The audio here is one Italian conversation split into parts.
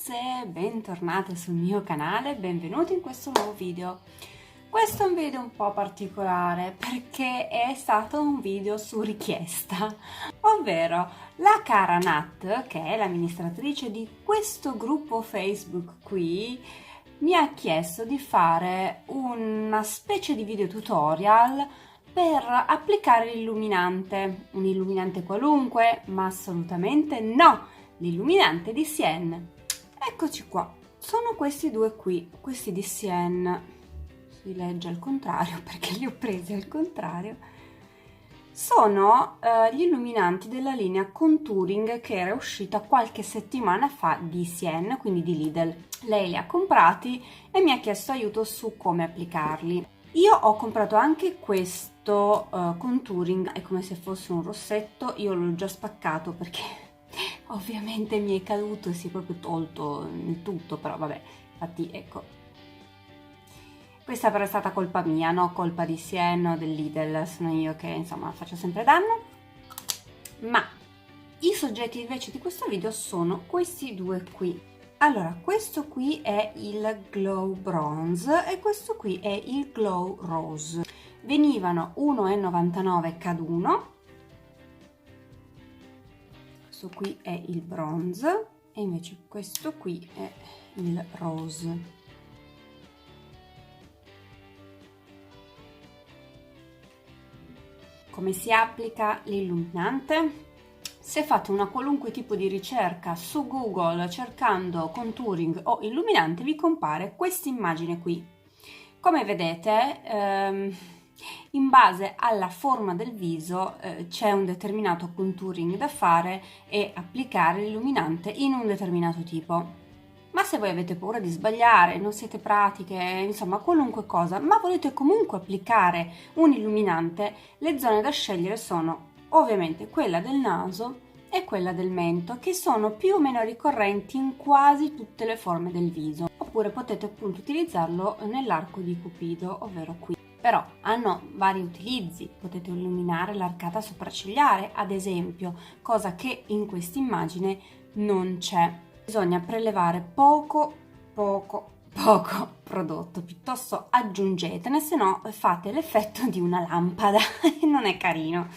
ragazze, bentornate sul mio canale, benvenuti in questo nuovo video. Questo è un video un po' particolare perché è stato un video su richiesta, ovvero la cara Nat, che è l'amministratrice di questo gruppo Facebook qui, mi ha chiesto di fare una specie di video tutorial per applicare l'illuminante, un illuminante qualunque, ma assolutamente no, l'illuminante di Sienne. Eccoci qua, sono questi due qui, questi di Sienne, si legge al contrario perché li ho presi al contrario, sono gli illuminanti della linea Contouring che era uscita qualche settimana fa di Sienne, quindi di Lidl. Lei li ha comprati e mi ha chiesto aiuto su come applicarli. Io ho comprato anche questo contouring, è come se fosse un rossetto, io l'ho già spaccato perché ovviamente mi è caduto e si è proprio tolto il tutto, però vabbè, infatti ecco. Questa però è stata colpa mia, no colpa di Sienne o del Lidl, sono io che insomma faccio sempre danno. Ma i soggetti invece di questo video sono questi due qui. Allora, questo qui è il Glow Bronze e questo qui è il Glow Rose. Venivano 1,99 cada uno. Questo qui è il Bronze e invece questo qui è il Rose. Come si applica l'illuminante? Se fate una qualunque tipo di ricerca su Google cercando contouring o illuminante vi compare questa immagine qui. Come vedete in base alla forma del viso c'è un determinato contouring da fare e applicare l'illuminante in un determinato tipo. Ma se voi avete paura di sbagliare, non siete pratiche, insomma qualunque cosa, ma volete comunque applicare un illuminante, le zone da scegliere sono ovviamente quella del naso e quella del mento, che sono più o meno ricorrenti in quasi tutte le forme del viso. Oppure potete appunto utilizzarlo nell'arco di Cupido, ovvero qui. Però hanno vari utilizzi, potete illuminare l'arcata sopraccigliare, ad esempio, cosa che in questa immagine non c'è. Bisogna prelevare poco prodotto, piuttosto aggiungetene, se no fate l'effetto di una lampada e non è carino.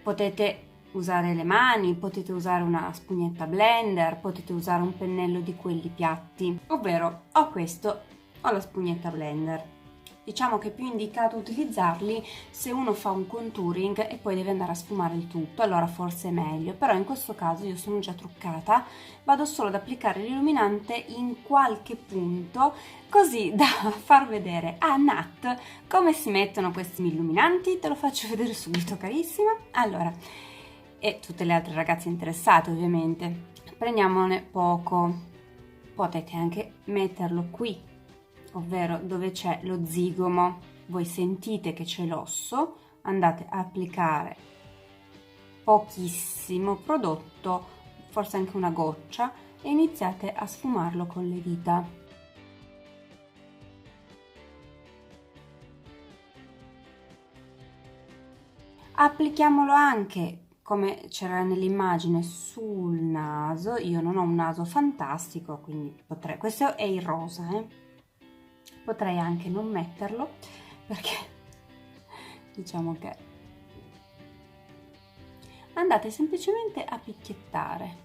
Potete usare le mani, potete usare una spugnetta blender, potete usare un pennello di quelli piatti, ovvero ho questo, ho la spugnetta blender. Diciamo che è più indicato utilizzarli se uno fa un contouring e poi deve andare a sfumare il tutto, allora forse è meglio, però in questo caso io sono già truccata, vado solo ad applicare l'illuminante in qualche punto così da far vedere a Nat come si mettono questi illuminanti. Te lo faccio vedere subito, carissima. Allora, e tutte le altre ragazze interessate ovviamente, prendiamone poco, potete anche metterlo qui, ovvero dove c'è lo zigomo. Voi sentite che c'è l'osso, andate a applicare pochissimo prodotto, forse anche una goccia, e iniziate a sfumarlo con le dita. Applichiamolo anche, come c'era nell'immagine, sul naso. Io non ho un naso fantastico, quindi potrei, questo è il rosa, potrei anche non metterlo perché diciamo che andate semplicemente a picchiettare.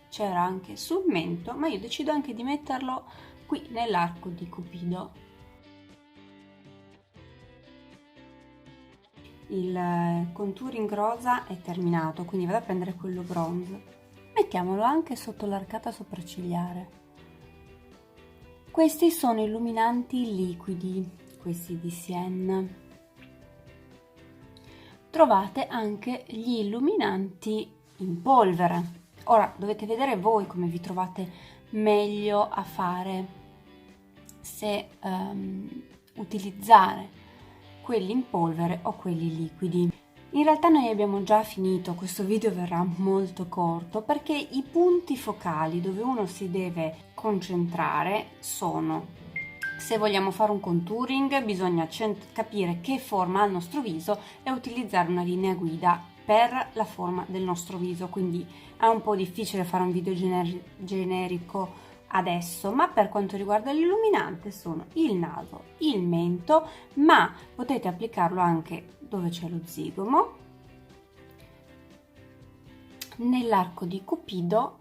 C'era anche sul mento, ma io decido anche di metterlo qui nell'arco di Cupido. Il contouring rosa è terminato, quindi vado a prendere quello bronze. Mettiamolo anche sotto l'arcata sopraccigliare. Questi sono illuminanti liquidi, questi di Sienne. Trovate anche gli illuminanti in polvere. Ora dovete vedere voi come vi trovate meglio a fare, se utilizzare quelli in polvere o quelli liquidi. In realtà noi abbiamo già finito, questo video verrà molto corto perché i punti focali dove uno si deve concentrare sono Se vogliamo fare un contouring bisogna capire che forma ha il nostro viso e utilizzare una linea guida per la forma del nostro viso, quindi è un po' difficile fare un video generico adesso, ma per quanto riguarda l'illuminante sono il naso, il mento, ma potete applicarlo anche dove c'è lo zigomo, nell'arco di Cupido,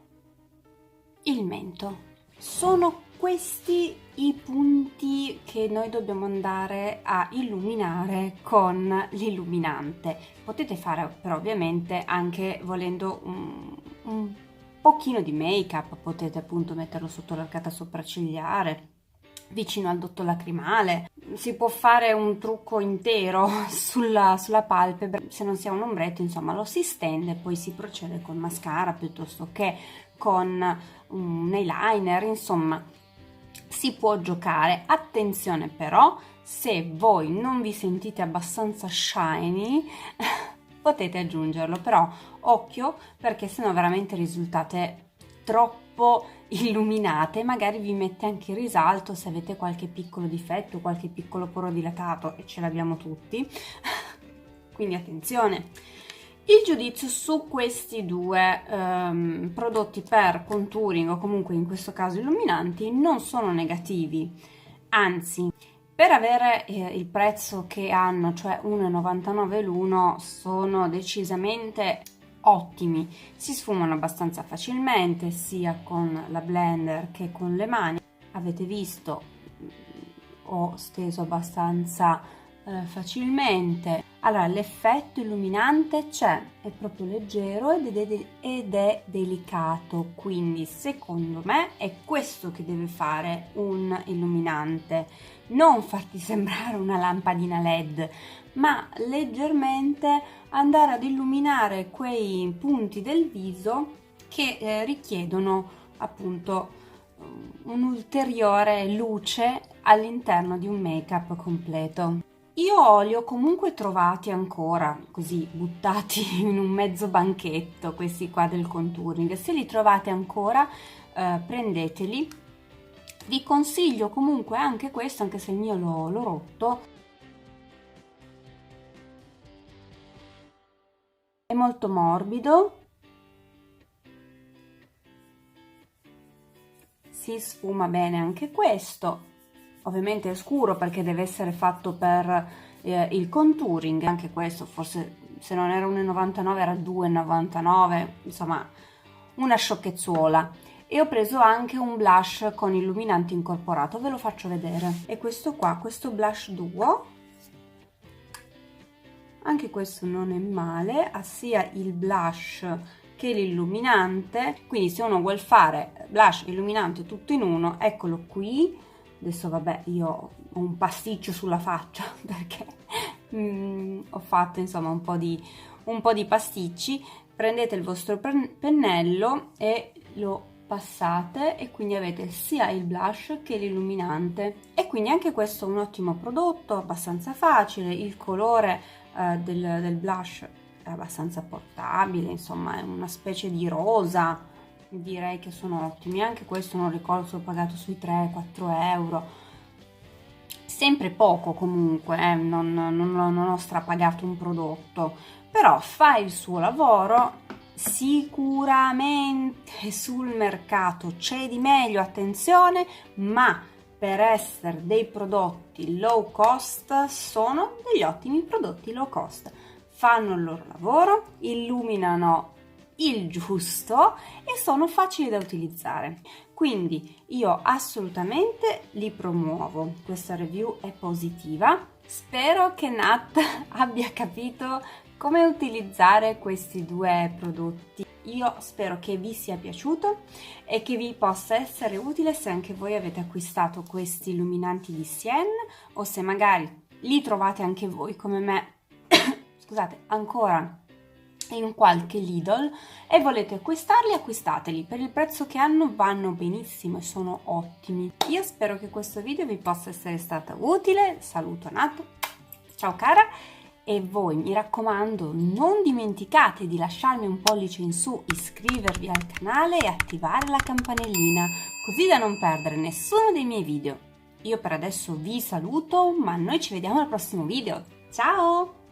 il mento. Sono questi i punti che noi dobbiamo andare a illuminare con l'illuminante. Potete fare però ovviamente anche volendo un pochino di make up, potete appunto metterlo sotto l'arcata sopraccigliare, vicino al dotto lacrimale, si può fare un trucco intero sulla palpebra, se non si ha un ombretto insomma lo si stende e poi si procede con mascara piuttosto che con un eyeliner, insomma si può giocare. Attenzione però, se voi non vi sentite abbastanza shiny potete aggiungerlo, però occhio, perché sennò veramente risultate troppo illuminate, magari vi mette anche in risalto se avete qualche piccolo difetto, qualche piccolo poro dilatato, e ce l'abbiamo tutti, quindi attenzione. Il giudizio su questi due prodotti per contouring o comunque in questo caso illuminanti non sono negativi, anzi per avere il prezzo che hanno, cioè 1,99 l'uno, sono decisamente ottimi, si sfumano abbastanza facilmente sia con la blender che con le mani. Avete visto, ho steso abbastanza facilmente. Allora, l'effetto illuminante c'è, è proprio leggero ed è delicato, quindi secondo me è questo che deve fare un illuminante, non farti sembrare una lampadina LED, ma leggermente andare ad illuminare quei punti del viso che richiedono appunto un'ulteriore luce all'interno di un make-up completo. Io li ho comunque trovati ancora così buttati in un mezzo banchetto, questi qua del contouring. Se li trovate ancora prendeteli. Vi consiglio comunque anche questo, anche se il mio l'ho rotto. È molto morbido, si sfuma bene anche questo. Ovviamente è scuro perché deve essere fatto per il contouring, anche questo forse se non era 1,99 era 2,99, insomma una sciocchezzuola. E ho preso anche un blush con illuminante incorporato, ve lo faccio vedere. E questo qua, questo blush duo, anche questo non è male, ha sia il blush che l'illuminante, quindi se uno vuol fare blush e illuminante tutto in uno, eccolo qui. Adesso vabbè, io ho un pasticcio sulla faccia perché ho fatto insomma un po' di pasticci. Prendete il vostro pennello e lo passate e quindi avete sia il blush che l'illuminante, e quindi anche questo è un ottimo prodotto, abbastanza facile. Il colore del blush è abbastanza portabile, insomma è una specie di rosa. Direi che sono ottimi, anche questo non ricordo se ho pagato sui 3-4 euro, sempre poco comunque, non ho strapagato un prodotto, però fa il suo lavoro. Sicuramente sul mercato c'è di meglio, attenzione, ma per essere dei prodotti low cost sono degli ottimi prodotti low cost, fanno il loro lavoro, illuminano il giusto e sono facili da utilizzare, quindi io assolutamente li promuovo. Questa review è positiva, spero che Nat abbia capito come utilizzare questi due prodotti. Io spero che vi sia piaciuto e che vi possa essere utile se anche voi avete acquistato questi illuminanti di Sien, o se magari li trovate anche voi come me scusate, ancora in qualche Lidl e volete acquistarli, acquistateli. Per il prezzo che hanno vanno benissimo e sono ottimi. Io spero che questo video vi possa essere stato utile. Saluto Nat, ciao cara, e voi mi raccomando non dimenticate di lasciarmi un pollice in su, iscrivervi al canale e attivare la campanellina così da non perdere nessuno dei miei video. Io per adesso vi saluto, ma noi ci vediamo al prossimo video. Ciao!